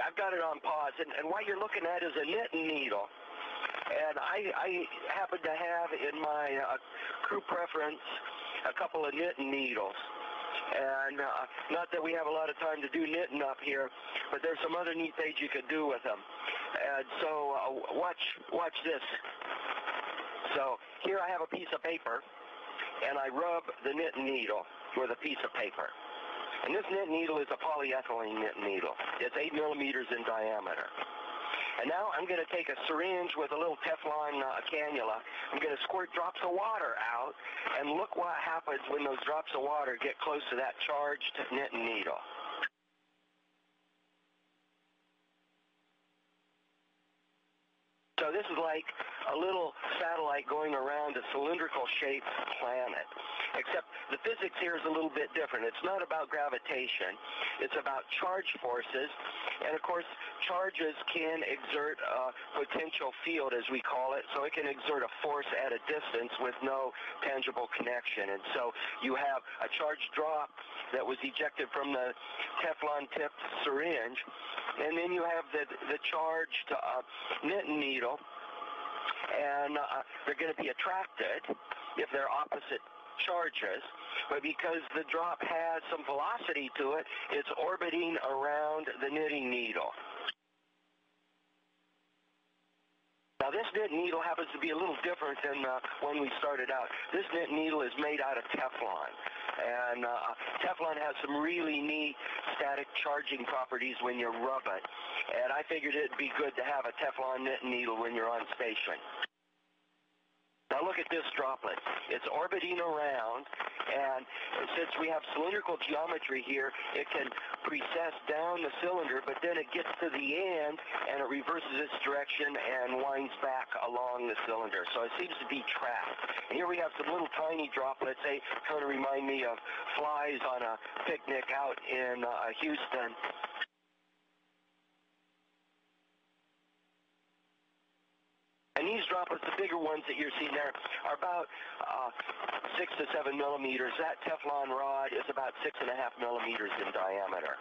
I've got it on pause, and what you're looking at is a knitting needle. And I happen to have in my crew preference a couple of knitting needles. And not that we have a lot of time to do knitting up here, but there's some other neat things you could do with them. And so watch this. So here I have a piece of paper, and I rub the knitting needle with a piece of paper. And this knitting needle is a polyethylene knitting needle. It's 8 millimeters in diameter. And now I'm going to take a syringe with a little Teflon cannula. I'm going to squirt drops of water out, and look what happens when those drops of water get close to that charged knitting needle. So this is like a little satellite going around a cylindrical-shaped planet, except the physics here is a little bit different. It's not about gravitation. It's about charge forces, and of course, charges can exert a potential field, as we call it, so it can exert a force at a distance with no tangible connection. And so you have a charged drop that was ejected from the Teflon-tipped syringe, and then you have the charged knitting needle, and they're going to be attracted if they're opposite charges, but because the drop has some velocity to it, it's orbiting around the knitting needle. Now this knitting needle happens to be a little different than when we started out. This knitting needle is made out of Teflon, and Teflon has some really neat static charging properties when you rub it, and I figured it'd be good to have a Teflon knitting needle when you're on station. Now look at this droplet. It's orbiting around, and since we have cylindrical geometry here, it can precess down the cylinder, but then it gets to the end, and it reverses its direction and winds back along the cylinder. So it seems to be trapped. And here we have some little tiny droplets. They kind of remind me of flies on a picnic out in Houston. And these droplets, the bigger ones that you're seeing there, are about 6 to 7 millimeters. That Teflon rod is about 6.5 millimeters in diameter.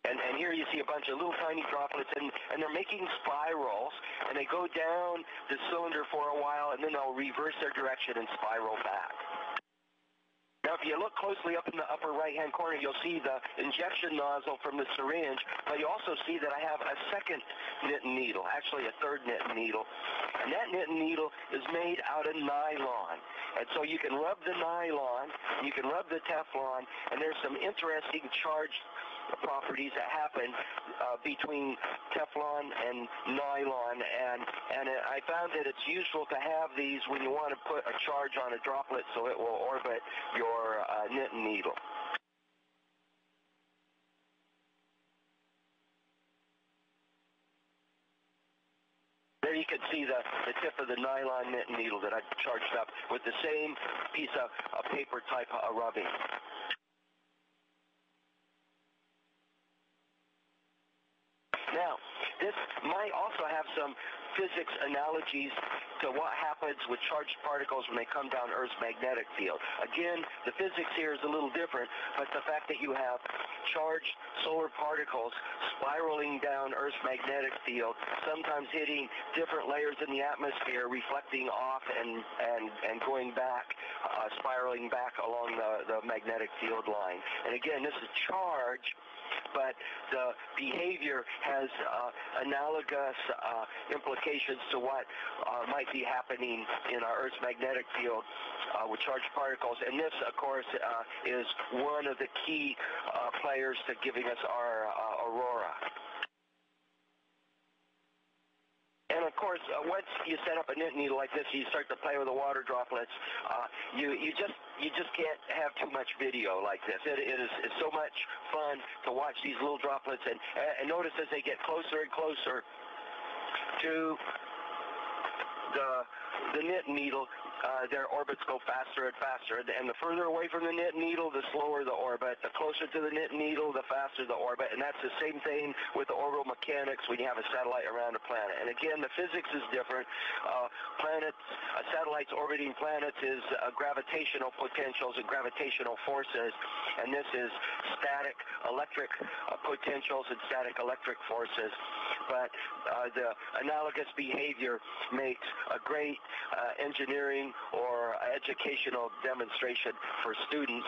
And here you see a bunch of little tiny droplets, and they're making spirals, and they go down the cylinder for a while, and then they'll reverse their direction and spiral back. Now, if you look closely up in the upper right-hand corner, you'll see the injection nozzle from the syringe, but you also see that I have a second knitting needle, actually a third knitting needle. And that knitting needle is made out of nylon. And so you can rub the nylon, you can rub the Teflon, and there's some interesting charge properties that happen between Teflon and nylon, and I found that it's useful to have these when you want to put a charge on a droplet so it will orbit your knitting needle. There you can see the tip of the nylon knitting needle that I charged up with the same piece of paper type of rubbing. Now, this might also have some physics analogies to what happens with charged particles when they come down Earth's magnetic field. Again, the physics here is a little different, but the fact that you have charged solar particles spiraling down Earth's magnetic field, sometimes hitting different layers in the atmosphere, reflecting off and going back, spiraling back along the magnetic field line. And again, this is charge, but the behavior has analogous implications to what might be happening in our Earth's magnetic field with charged particles. And this, of course, is one of the key players to giving us our aurora. And of course, once you set up a knitting needle like this, you start to play with the water droplets. You just can't have too much video like this. It's so much fun to watch these little droplets, and notice as they get closer and closer to the knitting needle, their orbits go faster and faster. And the further away from the knit needle, the slower the orbit. The closer to the knit needle, the faster the orbit. And that's the same thing with the orbital mechanics when you have a satellite around a planet. And again, the physics is different. Satellites orbiting planets is gravitational potentials and gravitational forces. And this is static electric potentials and static electric forces. But the analogous behavior makes a great engineering or educational demonstration for students.